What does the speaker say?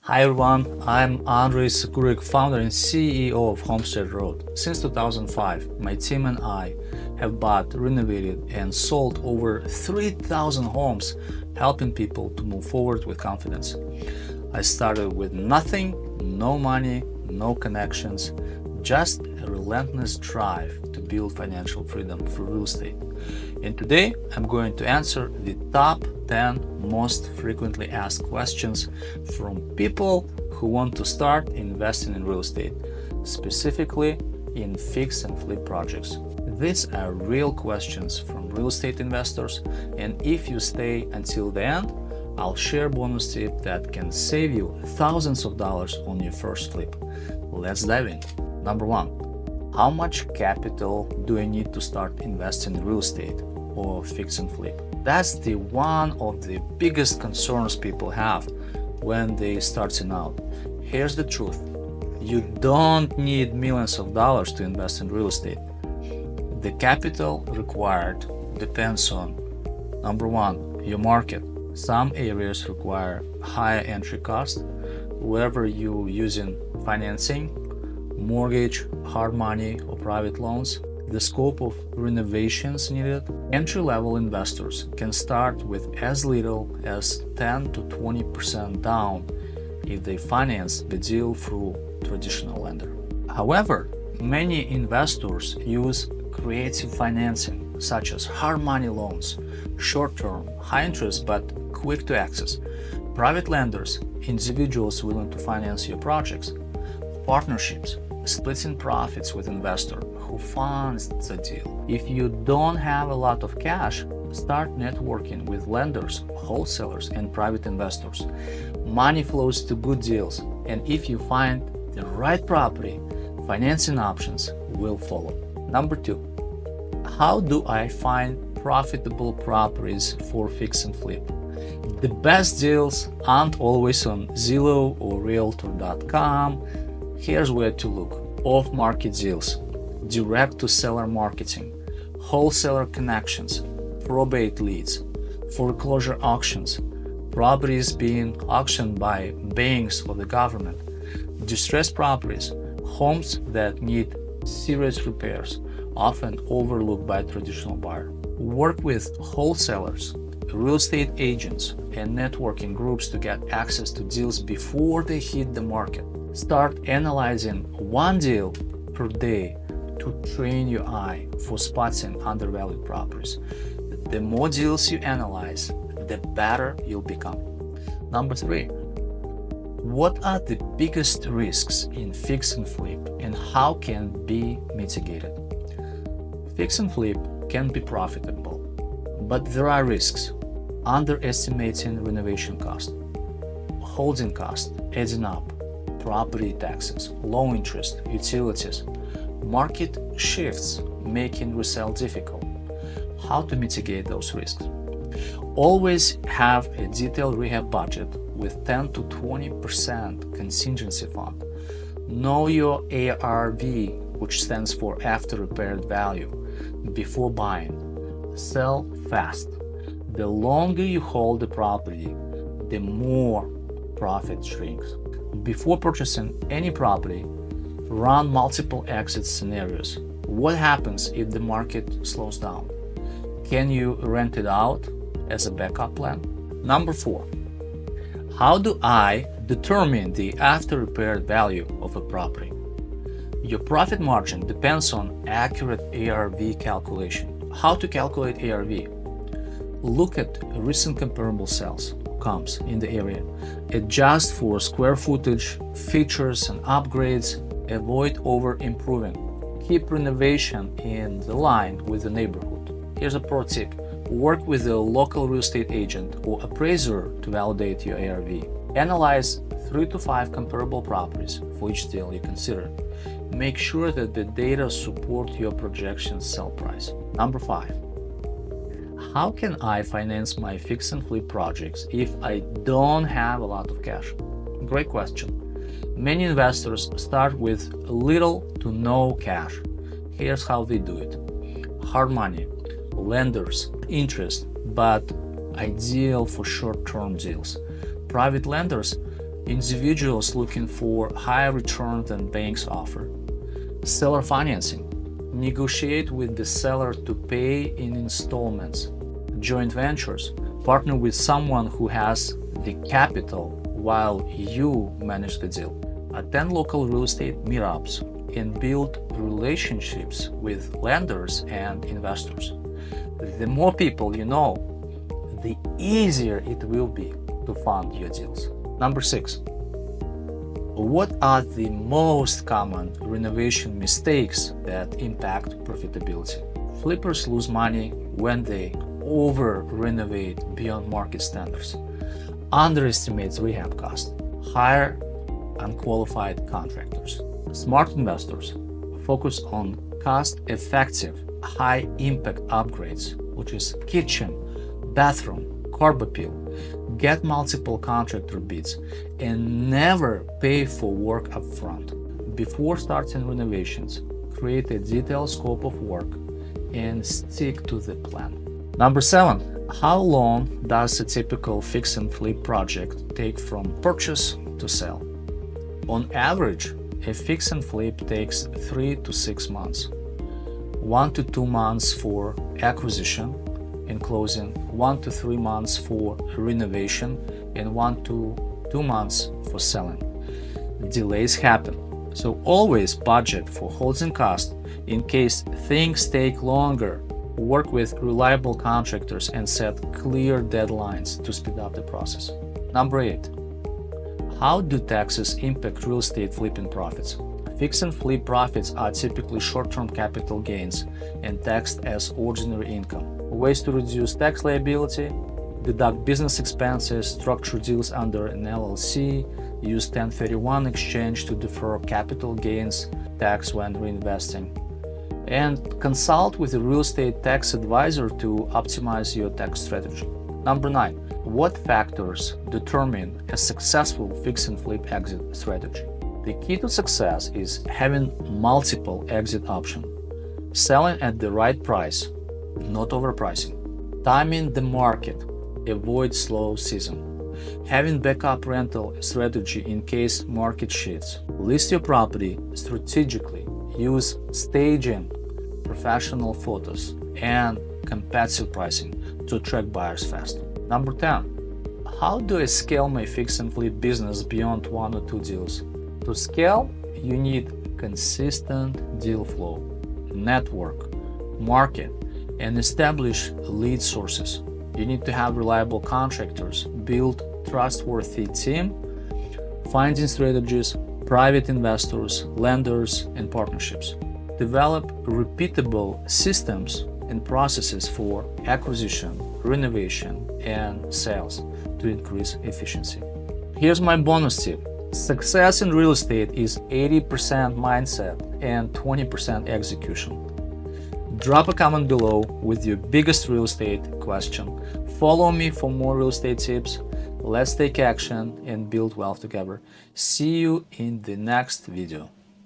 Hi everyone, I'm Andrey Sokurec, founder and CEO of Homestead Road. Since 2005, my team and I have bought, renovated, and sold over 3,000 homes, helping people to move forward with confidence. I started with nothing, no money, no connections, just a relentless drive to build financial freedom through real estate. And today I'm going to answer the top 10 most frequently asked questions from people who want to start investing in real estate, specifically in fix and flip projects. These are real questions from real estate investors, and if you stay until the end, I'll share a bonus tip that can save you thousands of dollars on your first flip. Let's dive in. Number 1. How much capital do I need to start investing in real estate or fix and flip? That's the one of the biggest concerns people have when they starting out. Here's the truth. You don't need millions of dollars to invest in real estate. The capital required depends on, number 1, your market. Some areas require higher entry cost, whether you're using financing, mortgage, hard money, or private loans. The scope of renovations needed. Entry-level investors can start with as little as 10 to 20% down if they finance the deal through traditional lender. However, many investors use creative financing such as hard money loans, short-term, high interest but quick to access, private lenders, individuals willing to finance your projects, partnerships, splitting profits with investor who funds the deal. If you don't have a lot of cash, start networking with lenders, wholesalers, and private investors. Money flows to good deals, and if you find the right property, financing options will follow. Number 2. How do I find profitable properties for fix and flip? The best deals aren't always on Zillow or Realtor.com. Here's where to look. Off-market deals, direct-to-seller marketing, wholesaler connections, probate leads, foreclosure auctions, properties being auctioned by banks or the government, distressed properties, homes that need serious repairs, often overlooked by a traditional buyer. Work with wholesalers, real estate agents, and networking groups to get access to deals before they hit the market. Start analyzing one deal per day to train your eye for spotting undervalued properties. The more deals you analyze, the better you'll become. Number 3. What are the biggest risks in fix and flip and how can be mitigated? Fix and flip can be profitable, but there are risks. Underestimating renovation cost, holding cost adding up, property taxes, low interest, utilities, market shifts making resale difficult. How to mitigate those risks? Always have a detailed rehab budget with 10 to 20% contingency fund. Know your ARV, which stands for after repaired value, before buying. Sell fast. The longer you hold the property, the more profit shrinks. Before purchasing any property, run multiple exit scenarios. What happens if the market slows down? Can you rent it out as a backup plan? Number 4. How do I determine the after repaired value of a property? Your profit margin depends on accurate ARV calculation. How to calculate ARV? Look at recent comparable sales comps in the area. Adjust for square footage, features, and upgrades. Avoid over-improving. Keep renovation in the line with the neighborhood. Here's a pro tip. Work with a local real estate agent or appraiser to validate your ARV. Analyze 3 to 5 comparable properties for each deal you consider. Make sure that the data support your projection sell price. Number 5. How can I finance my fix and flip projects if I don't have a lot of cash? Great question. Many investors start with little to no cash. Here's how they do it. Hard money, lenders, interest, but ideal for short-term deals. Private lenders individuals looking for higher return than banks offer. Seller financing. Negotiate with the seller to pay in installments. Joint ventures. Partner with someone who has the capital while you manage the deal. Attend local real estate meetups and build relationships with lenders and investors. The more people you know, the easier it will be to fund your deals. Number 6. What are the most common renovation mistakes that impact profitability? Flippers lose money when they over-renovate beyond market standards, underestimate rehab costs, hire unqualified contractors. Smart investors focus on cost-effective, high-impact upgrades, which is kitchen, bathroom, curb appeal. Get multiple contractor bids and never pay for work upfront. Before starting renovations, create a detailed scope of work and stick to the plan. Number 7. How long does a typical fix and flip project take from purchase to sell? On average, a fix and flip takes 3 to 6 months. 1 to 2 months for acquisition and closing, 1 to 3 months for renovation, and 1 to 2 months for selling. Delays happen, so always budget for holding costs in case things take longer. Work with reliable contractors and set clear deadlines to speed up the process. Number 8. How do taxes impact real estate flipping profits? Fix and flip profits are typically short-term capital gains and taxed as ordinary income. Ways to reduce tax liability: deduct business expenses, structure deals under an LLC, use 1031 exchange to defer capital gains tax when reinvesting, and consult with a real estate tax advisor to optimize your tax strategy. Number 9. What factors determine a successful fix and flip exit strategy? The key to success is having multiple exit options, selling at the right price, not overpricing, timing the market, avoid slow season, having backup rental strategy in case market shifts, list your property strategically, use staging, professional photos, and competitive pricing to attract buyers fast. Number 10. How do I scale my fix and flip business beyond 1 or 2 deals? To scale, you need consistent deal flow, network, market, and establish lead sources. You need to have reliable contractors, build trustworthy team, finding strategies, private investors, lenders, and partnerships. Develop repeatable systems and processes for acquisition, renovation, and sales to increase efficiency. Here's my bonus tip. Success in real estate is 80% mindset and 20% execution. Drop a comment below with your biggest real estate question. Follow me for more real estate tips. Let's take action and build wealth together. See you in the next video.